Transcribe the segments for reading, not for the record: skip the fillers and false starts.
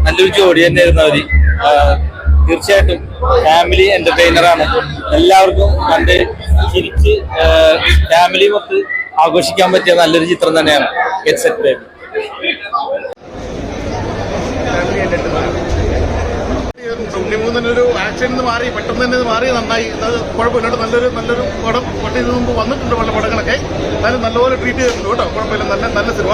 നല്ലൊരു ജോഡി തന്നെയായിരുന്നു അവര്. തീർച്ചയായിട്ടും ഫാമിലി എന്റർടൈനറാണ്. എല്ലാവർക്കും കണ്ട് ചിരിച്ച് ഫാമിലി മൊത്ത് ആഘോഷിക്കാൻ പറ്റിയ നല്ലൊരു ചിത്രം തന്നെയാണ് ഗെറ്റ് സെറ്റ് ബേബി. ഉണ്ണിമൂന്നൊരു ആക്ഷൻ മാറി പെട്ടെന്ന് തന്നെ മാറി നന്നായി. അത് കുഴപ്പമില്ല, നല്ലൊരു പടം ഇതിന് മുമ്പ് വന്നിട്ടുണ്ട് പല പടങ്ങളൊക്കെ. എന്നാലും നല്ലപോലെ ട്രീറ്റ് ചെയ്തിട്ടുണ്ട് കേട്ടോ. കുഴപ്പമില്ല, നല്ല സിനിമ,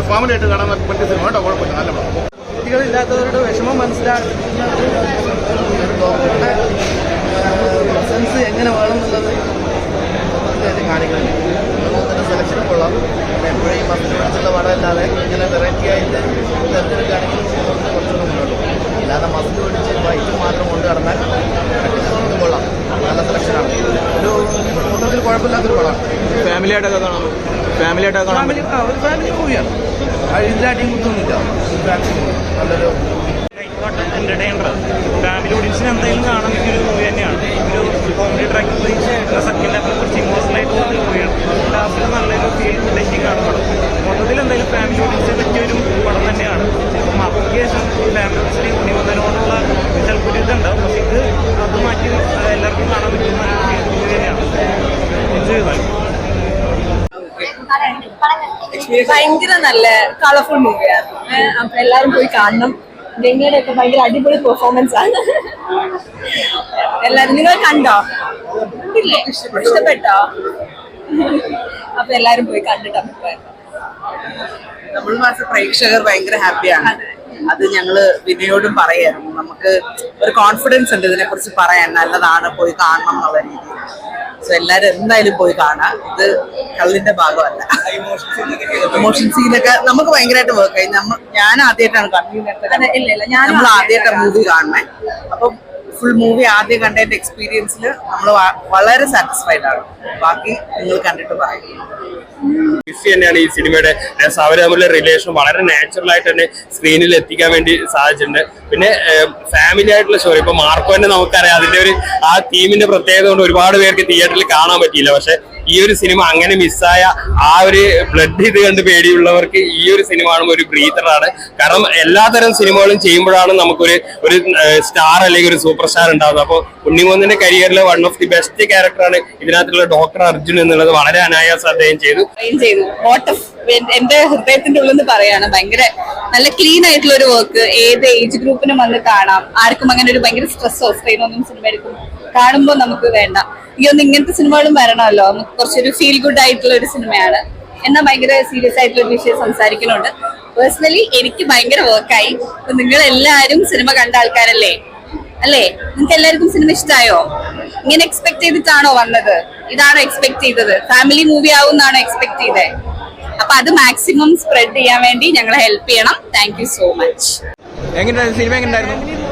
ഫാമിലി ആയിട്ട് കാണാൻ പറ്റിയ സിനിമ കേട്ടോ. കുഴപ്പമില്ല, നല്ല പടം. കുട്ടികളില്ലാത്തവരുടെ വിഷമം മനസ്സിലാക്കുന്ന ഒരു ഡോക്ടറുടെ സെൻസ് എങ്ങനെ വേണം എന്നുള്ളത് കാണിക്കുന്നുണ്ട്. സെലക്ഷൻ കൊള്ളാം. എപ്പോഴും മസ്റ്റ് പിടിച്ചുള്ള പടമല്ലാതെ ഇങ്ങനെ വെറൈറ്റി ആയിട്ട് തിരഞ്ഞെടുക്കുകയാണെങ്കിൽ കുറച്ചുകൂടെ മുന്നോട്ട്. ഇല്ലാതെ മസ്റ്റ് പിടിച്ച് വൈറ്റും മാത്രം കൊണ്ട് കടന്നാൽ കൊള്ളാം. നല്ല സെലക്ഷനാണ്. ഒരു മൊത്തത്തിൽ കുഴപ്പമില്ലാത്തൊരു പടമാണ്. ഫാമിലിയായിട്ടൊക്കെ കാണാം. ഒരു ഫാമിലി മൂവിയാണ്. ഇതിലാട്ടിയും കുത്തൊന്നുമില്ല. നല്ലൊരു എന്റർടൈനർ ഫാമിലി ഓഡിയൻസിന് എന്തായാലും കാണാൻ പറ്റിയൊരു മൂവി തന്നെയാണ്. ഒരു കോമഡി ട്രാക്ക് സെക്കൻഡ് ലെവൽ കുറച്ച് ഇമോഷണൽ ആയിട്ട് പോകുന്ന മൂവിയാണ്. ലാസ്റ്റിൽ നല്ലൊരു ഫീൽ ടച്ചിങ് ആണ് പടം. മൊത്തത്തിൽ എന്തായാലും ഫാമിലി ഓഡിയൻസിന് പറ്റിയൊരു പടം തന്നെയാണ്. ചിലപ്പോൾ മാർക്ക് ശേഷം ഫാമിലി ഓഡിയൻസിന് ഉണ്ണിമൂന്നനോടുള്ള ചിലപ്പോൾ ഇതുണ്ടാവും. പക്ഷെ ഇത് അത് മാറ്റി എല്ലാവർക്കും കാണാൻ പറ്റുന്ന മൂവി തന്നെയാണ്. എൻജോയ് ചെയ്താൽ ഭയങ്കര നല്ല കളർഫുൾ മൂവിയാണ്. അപ്പൊ എല്ലാരും പോയി കാണണം. ഗംഗയുടെ ഒക്കെ ഭയങ്കര അടിപൊളി പെർഫോമൻസ് ആണ്. എല്ലാരും നിങ്ങൾ കണ്ടോ? ഇല്ലേ? ഇഷ്ടപ്പെട്ടോ? അപ്പൊ എല്ലാരും പോയി കണ്ടിട്ട് അഭിപ്രായം. തമിഴ് മാസ പ്രേക്ഷകർ ഭയങ്കര ഹാപ്പിയാണ്. അത് ഞങ്ങള് വിനയോടും പറയായിരുന്നു. നമുക്ക് ഒരു കോൺഫിഡൻസ് ഉണ്ട് ഇതിനെ കുറിച്ച് പറയാൻ. നല്ലതാണ്, പോയി കാണണം എന്നുള്ള രീതിയിൽ. സോ എല്ലാരും എന്തായാലും പോയി കാണാം. ഇത് കള്ളിന്റെ ഭാഗമല്ല. ഇമോഷൻ സീനൊക്കെ നമുക്ക് ഭയങ്കരമായിട്ട് വർക്ക് ആയി. ഞാൻ ആദ്യമായിട്ടാണ് നമ്മൾ ആദ്യമായിട്ടാണ് മൂവി കാണണേ. അപ്പം ഫുൾ മൂവി ആദ്യം കണ്ടതിന്റെ എക്സ്പീരിയൻസിൽ നമ്മൾ വളരെ സാറ്റിസ്ഫൈഡ് ആണ്. ബാക്കി നിങ്ങൾ കണ്ടിട്ട് പറയും. തന്നെയാണ് ഈ സിനിമയുടെ അവർ തമ്മിലുള്ള റിലേഷൻ വളരെ നാച്ചുറൽ ആയിട്ട് തന്നെ സ്ക്രീനിൽ എത്തിക്കാൻ വേണ്ടി സാധിച്ചിട്ടുണ്ട്. പിന്നെ ഫാമിലി ആയിട്ടുള്ള സ്റ്റോറി. ഇപ്പൊ മാർക്കോ തന്നെ നമുക്കറിയാം, അതിന്റെ ഒരു ആ തീമിന്റെ പ്രത്യേകത കൊണ്ട് ഒരുപാട് പേർക്ക് തിയേറ്ററിൽ കാണാൻ പറ്റിയില്ല. പക്ഷെ ഈ ഒരു സിനിമ അങ്ങനെ മിസ്സായ ആ ഒരു ബ്ലഡ് ഇത് കണ്ട് പേടിയുള്ളവർക്ക് ഈ ഒരു സിനിമ കാണുമ്പോൾ ഒരു ബ്രീത്തറാണ്. കാരണം എല്ലാതരം സിനിമകളും ചെയ്യുമ്പോഴാണ് നമുക്കൊരു സ്റ്റാർ അല്ലെങ്കിൽ ഒരു സൂപ്പർ സ്റ്റാർ ഉണ്ടാകുന്നത്. അപ്പോൾ ഉണ്ണിമൂന്നിന്റെ കരിയറിലെ വൺ ഓഫ് ദി ബെസ്റ്റ് ക്യാരക്ടറാണ് ഇതിനകത്തുള്ള ഡോക്ടർ അർജുൻ എന്നുള്ളത് വളരെ അനായാസം അദ്ദേഹം ചെയ്തു. എന്റെ ഹൃദയത്തിന്റെ ഉള്ളിൽ നിന്ന് പറയാണ്. ഭയങ്കര നല്ല ക്ലീൻ ആയിട്ടുള്ള ഒരു വർക്ക്. ഏത് ഏജ് ഗ്രൂപ്പിനും വന്ന് കാണാം. ആർക്കും അങ്ങനെ ഒരു ഭയങ്കര സ്ട്രെസ്സോ സ്ട്രെയിനോ ഒന്നും സിനിമ എടുക്കും കാണുമ്പോൾ നമുക്ക് വേണ്ട. ഇങ്ങനത്തെ സിനിമകളും വരണമല്ലോ. നമുക്ക് കുറച്ചൊരു ഫീൽ ഗുഡ് ആയിട്ടുള്ള ഒരു സിനിമയാണ്. എന്നാൽ ഭയങ്കര സീരിയസ് ആയിട്ടുള്ള ഒരു വിഷയം സംസാരിക്കുന്നുണ്ട്. പേഴ്സണലി എനിക്ക് ഭയങ്കര വർക്കായി. അപ്പൊ നിങ്ങൾ എല്ലാവരും സിനിമ കണ്ട ആൾക്കാരല്ലേ അല്ലേ? നിങ്ങൾക്ക് എല്ലാവർക്കും സിനിമ ഇഷ്ടമായോ? ഇങ്ങനെ എക്സ്പെക്ട് ചെയ്തിട്ടാണോ വന്നത്? ഇതാണോ എക്സ്പെക്ട് ചെയ്തത്? ഫാമിലി മൂവി ആവുന്നാണോ എക്സ്പെക്ട് ചെയ്തത്? അപ്പൊ അത് മാക്സിമം സ്പ്രെഡ് ചെയ്യാൻ വേണ്ടി ഞങ്ങളെ ഹെൽപ്പ് ചെയ്യണം. Thank you so much. എങ്ങനെയായിരുന്നു സിനിമ? എങ്ങനെയായിരുന്നു?